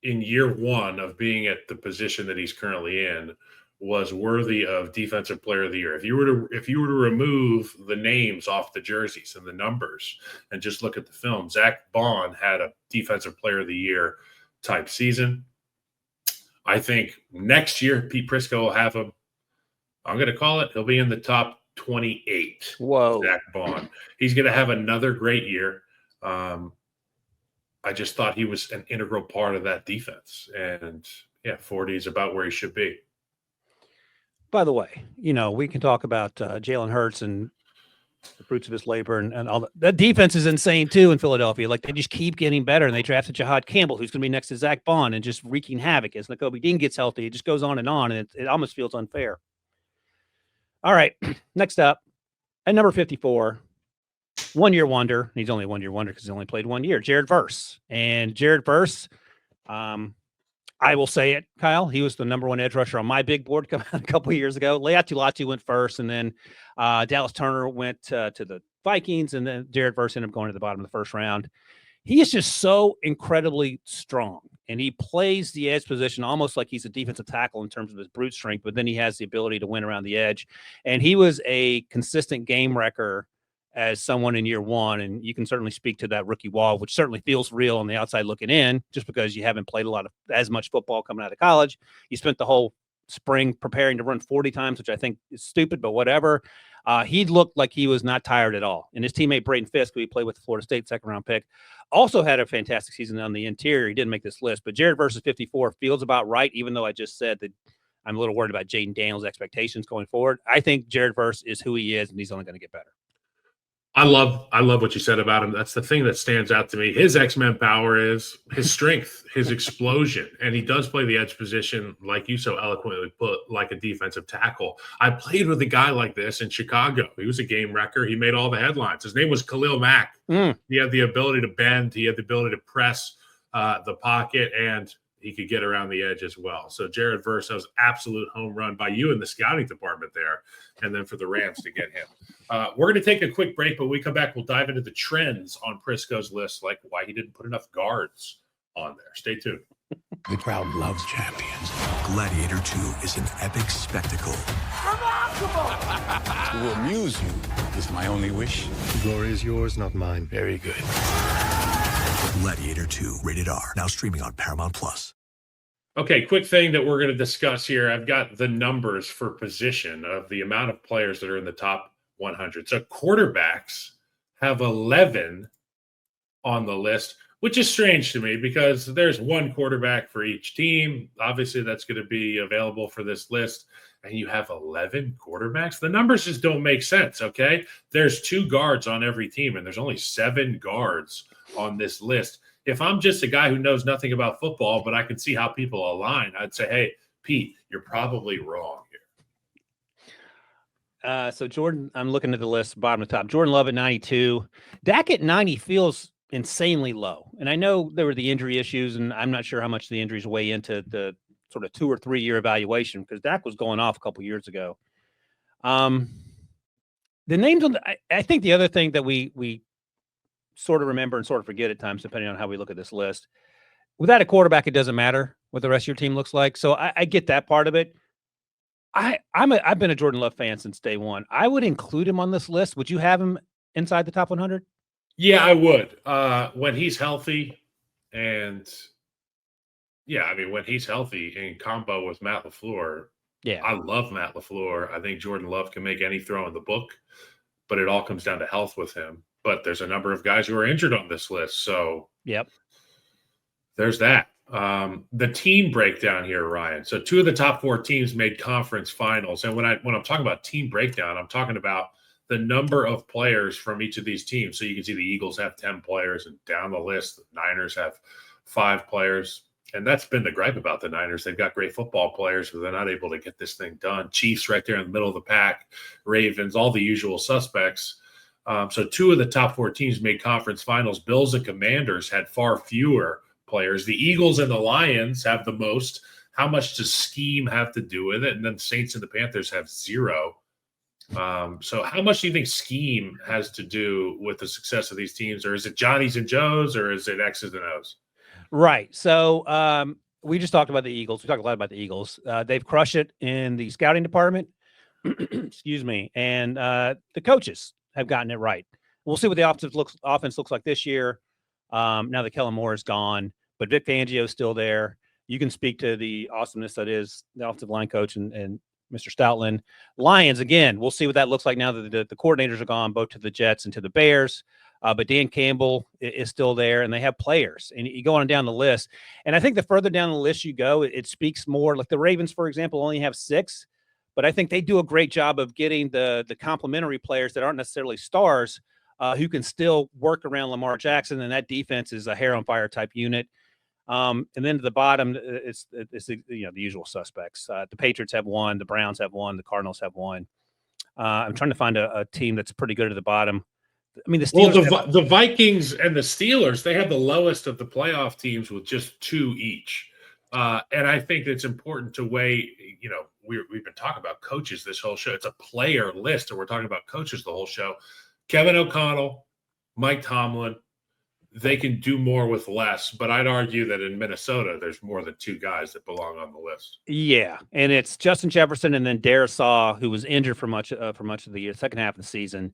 [SPEAKER 1] in year one of being at the position that he's currently in was worthy of Defensive Player of the Year. If you were to remove the names off the jerseys and the numbers and just look at the film, Zach Bond had a Defensive Player of the Year type season. I think next year Pete Prisco will have him. I'm going to call it. He'll be in the top 28.
[SPEAKER 2] Whoa,
[SPEAKER 1] Zach Bond. He's going to have another great year. I just thought he was an integral part of that defense, and 40 is about where he should be.
[SPEAKER 2] By the way, we can talk about Jalen Hurts and the fruits of his labor and all that defense is insane too in Philadelphia. Like, they just keep getting better, and they drafted Jahad Campbell, who's going to be next to Zach Bond and just wreaking havoc as Nakobe Dean gets healthy. It just goes on, and it almost feels unfair. All right, next up at number 54, 1-year wonder. He's only a 1-year wonder because he only played 1 year. Jared Verse. And Jared Verse, I will say it, Kyle. He was the number 1 edge rusher on my big board a couple of years ago. Leatu went first, and then Dallas Turner went to the Vikings, and then Jared Verse ended up going to the bottom of the first round. He is just so incredibly strong, and he plays the edge position almost like he's a defensive tackle in terms of his brute strength, but then he has the ability to win around the edge. And he was a consistent game wrecker as someone in year 1, and you can certainly speak to that rookie wall, which certainly feels real on the outside looking in, just because you haven't played as much football coming out of college. You spent the whole spring preparing to run 40 times, which I think is stupid, but whatever. He looked like he was not tired at all. And his teammate Braden Fisk, who he played with the Florida State second-round pick, also had a fantastic season on the interior. He didn't make this list, but Jared versus 54 feels about right, even though I just said that I'm a little worried about Jaden Daniels' expectations going forward. I think Jared Verse is who he is, and he's only going to get better.
[SPEAKER 1] I love what you said about him. That's the thing that stands out to me. His X-Men power is his strength, his explosion, and he does play the edge position, like you so eloquently put, like a defensive tackle. I played with a guy like this in Chicago. He was a game wrecker. He made all the headlines. His name was Khalil Mack. He had the ability to bend. He had the ability to press the pocket, and he could get around the edge as well. So Jared Verse, that was absolute home run by you in the scouting department there, and then for the Rams to get him. We're going to take a quick break, but when we come back, we'll dive into the trends on Prisco's list, like why he didn't put enough guards on there. Stay tuned.
[SPEAKER 5] The crowd loves champions. Gladiator 2 is an epic spectacle. To amuse you is my only wish.
[SPEAKER 6] The glory is yours, not mine.
[SPEAKER 5] Very good. Gladiator 2, rated R, now streaming on Paramount Plus.
[SPEAKER 1] Okay, quick thing that we're going to discuss here. I've got the numbers for position of the amount of players that are in the top 100. So quarterbacks have 11 on the list, which is strange to me because there's one quarterback for each team. Obviously, that's going to be available for this list, and you have 11 quarterbacks. The numbers just don't make sense, okay? There's 2 guards on every team, and there's only 7 guards on this list. If I'm just a guy who knows nothing about football, but I can see how people align, I'd say, hey, Pete, you're probably wrong here.
[SPEAKER 2] So Jordan, I'm looking at the list, bottom to top. Jordan Love at 92. Dak at 90 feels insanely low. And I know there were the injury issues, and I'm not sure how much the injuries weigh into the sort of 2 or 3 year evaluation because Dak was going off a couple years ago. The names on I think the other thing that we sort of remember and sort of forget at times, depending on how we look at this list, without a quarterback, it doesn't matter what the rest of your team looks like. So I get that part of it. I've been a Jordan Love fan since day one. I would include him on this list. Would you have him inside the top 100?
[SPEAKER 1] Yeah, I would. When he's healthy, and when he's healthy in combo with Matt LaFleur, I love Matt LaFleur. I think Jordan Love can make any throw in the book, but it all comes down to health with him. But there's a number of guys who are injured on this list. So there's that. The team breakdown here, Ryan. So 2 of the top 4 teams made conference finals. And when I'm talking about team breakdown, I'm talking about the number of players from each of these teams. So you can see the Eagles have 10 players, and down the list, the Niners have 5 players. And that's been the gripe about the Niners. They've got great football players, but they're not able to get this thing done. Chiefs right there in the middle of the pack, Ravens, all the usual suspects. So 2 of the top 4 teams made conference finals. Bills and Commanders had far fewer players. The Eagles and the Lions have the most. How much does scheme have to do with it? And then Saints and the Panthers have 0. So how much do you think scheme has to do with the success of these teams? Or is it Johnny's and Joe's, or is it X's and O's?
[SPEAKER 2] Right. So we just talked about the Eagles. We talked a lot about the Eagles. They've crushed it in the scouting department. Excuse me. And the coaches have gotten it right. We'll see what the offense looks like this year. Now that Kellen Moore is gone, but Vic Fangio is still there. You can speak to the awesomeness that is the offensive line coach and Mr. Stoutland. Lions, again, we'll see what that looks like now that the coordinators are gone, both to the Jets and to the Bears. But Dan Campbell is still there, and they have players. And you go on down the list. And I think the further down the list you go, it speaks more. Like the Ravens, for example, only have 6. But I think they do a great job of getting the complementary players that aren't necessarily stars who can still work around Lamar Jackson. And that defense is a hair on fire type unit. And then to the bottom, it's the usual suspects. The Patriots have 1, the Browns have 1, the Cardinals have 1. I'm trying to find a team that's pretty good at the bottom I mean, the
[SPEAKER 1] Well,
[SPEAKER 2] Steelers.
[SPEAKER 1] the Vikings and the Steelers, they have the lowest of the playoff teams with just 2 each. And I think it's important to weigh, we've been talking about coaches this whole show. It's a player list, and we're talking about coaches the whole show. Kevin O'Connell, Mike Tomlin, they can do more with less. But I'd argue that in Minnesota, there's more than 2 guys that belong on the list.
[SPEAKER 2] Yeah, and it's Justin Jefferson and then Darisaw, who was injured for much of the second half of the season.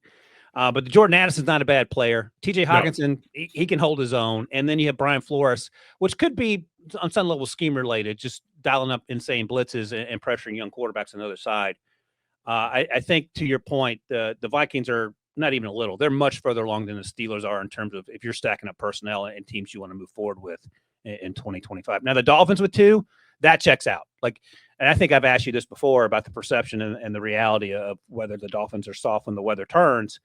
[SPEAKER 2] But Jordan Addison's not a bad player. TJ Hawkinson, he can hold his own. And then you have Brian Flores, which could be on some level scheme related, just dialing up insane blitzes and pressuring young quarterbacks on the other side. I think to your point, the Vikings are not even a little. They're much further along than the Steelers are in terms of if you're stacking up personnel and teams you want to move forward with in 2025. Now, the Dolphins with 2, that checks out. And I think I've asked you this before about the perception and the reality of whether the Dolphins are soft when the weather turns.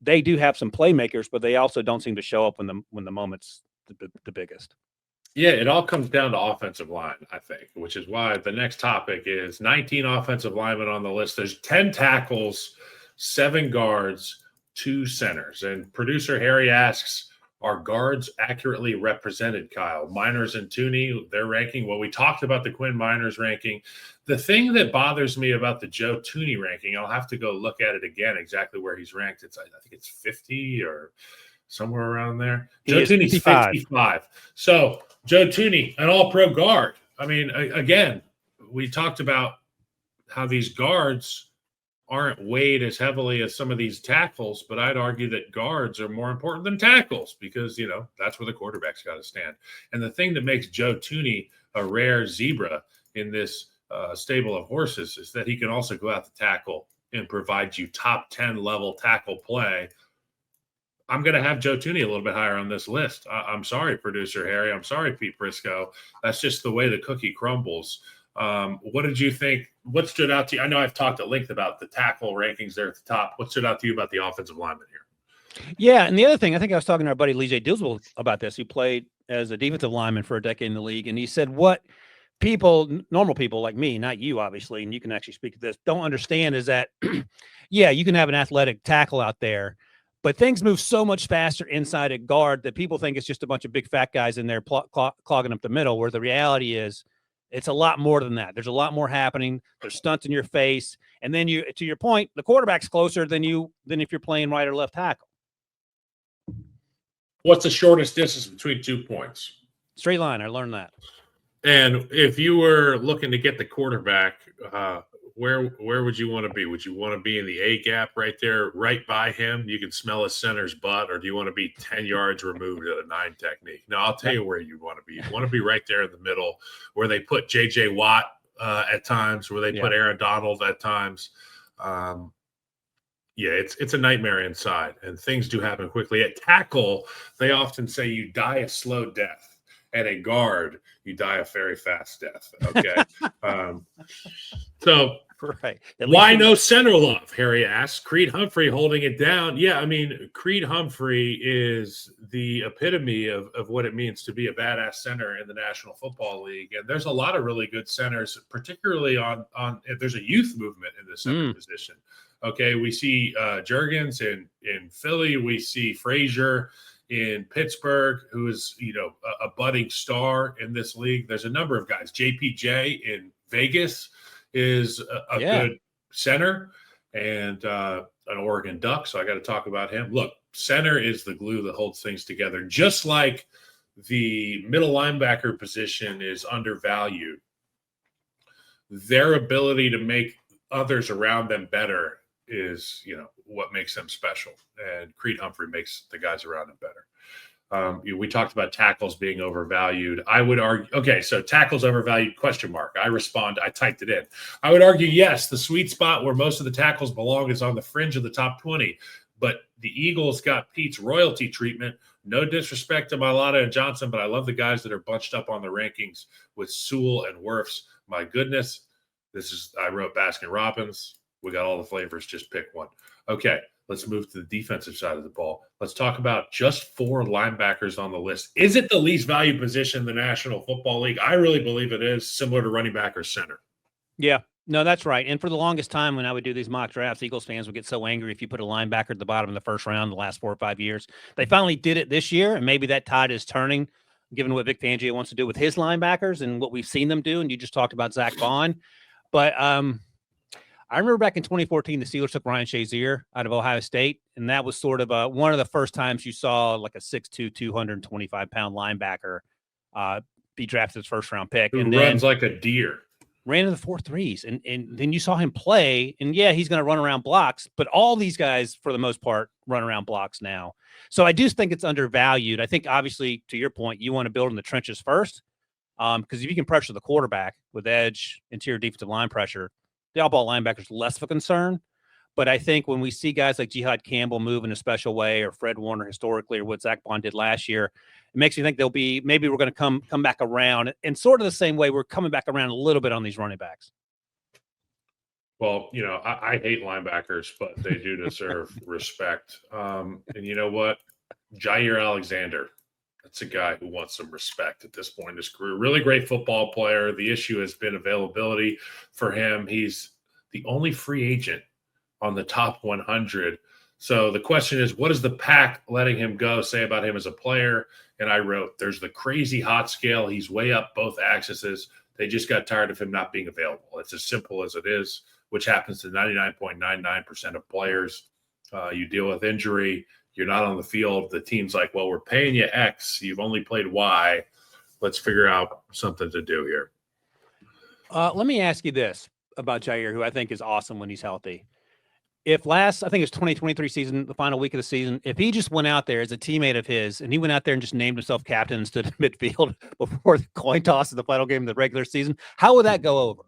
[SPEAKER 2] They do have some playmakers, but they also don't seem to show up when the moment's the biggest.
[SPEAKER 1] Yeah, it all comes down to offensive line, I think, which is why the next topic is 19 offensive linemen on the list. There's 10 tackles, 7 guards, 2 centers. And producer Harry asks, are guards accurately represented, Kyle? Miners and Tooney, their ranking. Well, we talked about the Quinn Miners ranking. The thing that bothers me about the Joe Tooney ranking, I'll have to go look at it again, exactly where he's ranked. I think it's 50 or somewhere around there. Joe Tooney's 55. So Joe Tooney, an all-pro guard. I mean, again, we talked about how these guards aren't weighed as heavily as some of these tackles, but I'd argue that guards are more important than tackles because, that's where the quarterback's got to stand. And the thing that makes Joe Tooney a rare zebra in this stable of horses is that he can also go out to tackle and provide you top 10 level tackle play. I'm going to have Joe Tooney a little bit higher on this list. I'm sorry, producer Harry. I'm sorry, Pete Prisco. That's just the way the cookie crumbles. What did you think? What stood out to you? I know I've talked at length about the tackle rankings there at the top. What stood out to you about the offensive lineman here?
[SPEAKER 2] Yeah, and the other thing, I think I was talking to our buddy Lee J. Dillswell about this, who played as a defensive lineman for a decade in the league, and he said what normal people like me, not you, obviously, and you can actually speak to this, don't understand is that, yeah, you can have an athletic tackle out there, but things move so much faster inside a guard that people think it's just a bunch of big fat guys in there clogging up the middle, where the reality is it's a lot more than that. There's a lot more happening. There's stunts in your face. And then to your point, the quarterback's closer than if you're playing right or left tackle.
[SPEAKER 1] What's the shortest distance between 2 points?
[SPEAKER 2] Straight line. I learned that.
[SPEAKER 1] And if you were looking to get the quarterback, where would you want to be? Would you want to be in the A gap right there, right by him? You can smell his center's butt, or do you want to be 10 yards removed at a 9 technique? No, I'll tell you where you want to be. You want to be right there in the middle, where they put J.J. Watt at times, where they put Aaron Donald at times. It's a nightmare inside, and things do happen quickly. At tackle, they often say you die a slow death. At a guard, you die a very fast death. Okay. So
[SPEAKER 2] right.
[SPEAKER 1] Why no center love? Harry asks. Creed Humphrey holding it down. Yeah, I mean, Creed Humphrey is the epitome of what it means to be a badass center in the National Football League. And there's a lot of really good centers, particularly on there's a youth movement in the center position. Okay, we see Juergens in Philly. We see Frazier in Pittsburgh, who is, a budding star in this league. There's a number of guys. JPJ in Vegas is a good center and an Oregon Duck. So I got to talk about him. Look, center is the glue that holds things together. Just like the middle linebacker position is undervalued, their ability to make others around them better is, what makes them special. And Creed Humphrey makes the guys around him better. We talked about tackles being overvalued. I would argue, okay, so tackles overvalued, ? I typed it in. I would argue, yes, the sweet spot where most of the tackles belong is on the fringe of the top 20. But the Eagles got Pete's royalty treatment. No disrespect to Mailata and Johnson, but I love the guys that are bunched up on the rankings with Sewell and Wirfs. My goodness, I wrote Baskin Robbins. We got all the flavors. Just pick one. Okay, let's move to the defensive side of the ball. Let's talk about just 4 linebackers on the list. Is it the least valued position in the National Football League? I really believe it is, similar to running back or center.
[SPEAKER 2] Yeah, No, that's right. And for the longest time, when I would do these mock drafts, Eagles fans would get so angry if you put a linebacker at the bottom of the first round the last 4 or 5 years. They finally did it this year, and maybe that tide is turning, given what Vic Fangio wants to do with his linebackers and what we've seen them do. And you just talked about Zach Bond. But I remember back in 2014, the Steelers took Ryan Shazier out of Ohio State, and that was sort of one of the first times you saw like a 6'2", 225-pound linebacker be drafted as first-round pick.
[SPEAKER 1] Who
[SPEAKER 2] and
[SPEAKER 1] runs
[SPEAKER 2] then
[SPEAKER 1] like a deer.
[SPEAKER 2] ran in the 4.3s, and then you saw him play, and yeah, he's going to run around blocks, but all these guys, for the most part, run around blocks now. So I do think it's undervalued. I think, obviously, to your point, you want to build in the trenches first, because if you can pressure the quarterback with edge, interior defensive line pressure, the all-ball linebacker's less of a concern. But I think when we see guys like Jihad Campbell move in a special way, or Fred Warner historically, or what Zach Bond did last year, it makes me think maybe we're going to come back around, and sort of the same way we're coming back around a little bit on these running backs.
[SPEAKER 1] Well, I hate linebackers, but they do deserve respect. And you know what? Jair Alexander, that's a guy who wants some respect at this point in his career. Really great football player. The issue has been availability for him. He's the only free agent on the top 100. So the question is, what does the pack letting him go say about him as a player? And I wrote, there's the crazy hot scale. He's way up both axes. They just got tired of him not being available. It's as simple as it is, which happens to 99.99% of players. You deal with injury. You're not on the field. The team's like, well, we're paying you X. You've only played Y. Let's figure out something to do here.
[SPEAKER 2] Let me ask you this about Jair, who I think is awesome when he's healthy. If I think it's 2023 season, the final week of the season, if he just went out there as a teammate of his and he went out there and just named himself captain and stood in midfield before the coin toss of the final game of the regular season, how would that go over?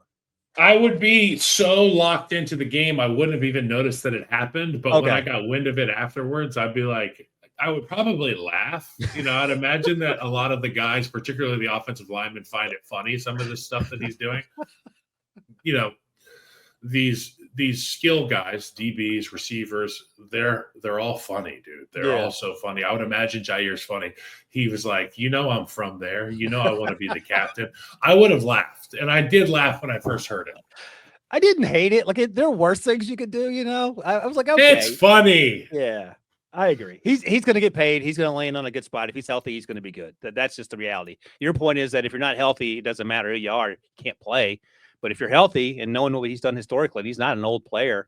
[SPEAKER 1] I would be so locked into the game, I wouldn't have even noticed that it happened. But when I got wind of it afterwards, I'd be like, I would probably laugh. I'd imagine that a lot of the guys, particularly the offensive linemen, find it funny, some of the stuff that he's doing. These skill guys, DBs, receivers, they're all funny, dude. They're all so funny. I would imagine Jair's funny. He was like, I'm from there. I want to be the captain. I would have laughed. And I did laugh when I first heard it.
[SPEAKER 2] I didn't hate it. Like, there are worse things you could do, I was like, okay.
[SPEAKER 1] It's funny.
[SPEAKER 2] Yeah, I agree. He's going to get paid. He's going to land on a good spot. If he's healthy, he's going to be good. That's just the reality. Your point is that if you're not healthy, it doesn't matter who you are. You can't play. But if you're healthy and knowing what he's done historically, and he's not an old player,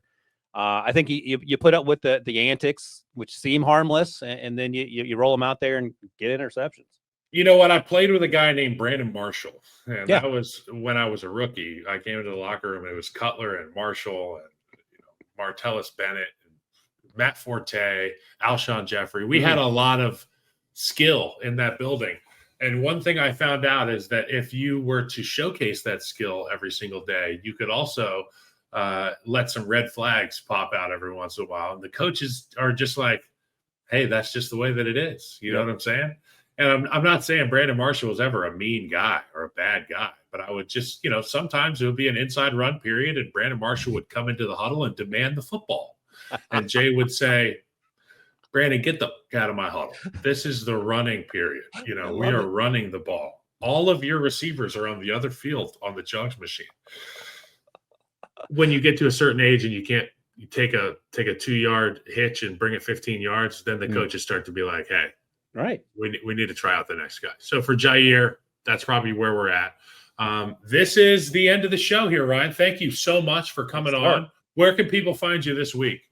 [SPEAKER 2] I think you put up with the antics, which seem harmless, and then you roll them out there and get interceptions.
[SPEAKER 1] You know what? I played with a guy named Brandon Marshall, and that was when I was a rookie. I came into the locker room, and it was Cutler and Marshall and Martellus Bennett, and Matt Forte, Alshon Jeffrey. We had a lot of skill in that building. And one thing I found out is that if you were to showcase that skill every single day, you could also let some red flags pop out every once in a while. And the coaches are just like, hey, that's just the way that it is. You know what I'm saying? And I'm not saying Brandon Marshall was ever a mean guy or a bad guy, but I would just, sometimes it would be an inside run period and Brandon Marshall would come into the huddle and demand the football. And Jay would say, Brandon, get the out of my huddle. This is the running period. We are running the ball. All of your receivers are on the other field on the jugs machine. When you get to a certain age and you take a 2-yard hitch and bring it 15 yards, then the coaches start to be like, hey,
[SPEAKER 2] right,
[SPEAKER 1] we need to try out the next guy. So for Jair, that's probably where we're at. This is the end of the show here, Ryan. Thank you so much for coming on. Where can people find you this week?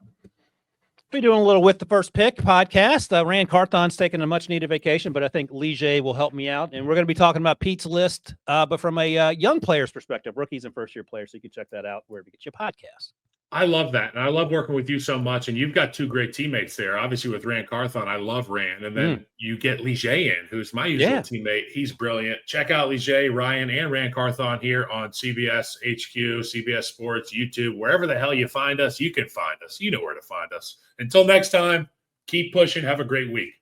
[SPEAKER 2] Be doing a little With the First Pick podcast. Rand Carthon's taking a much-needed vacation, but I think Lige will help me out. And we're going to be talking about Pete's list, but from a young player's perspective, rookies and first-year players. So you can check that out wherever you get your podcast.
[SPEAKER 1] I love that. And I love working with you so much. And you've got two great teammates there. Obviously, with Rand Carthon, I love Rand. And then you get Lige in, who's my usual teammate. He's brilliant. Check out Lige, Ryan, and Rand Carthon here on CBS HQ, CBS Sports, YouTube, wherever the hell you find us, you can find us. You know where to find us. Until next time, keep pushing. Have a great week.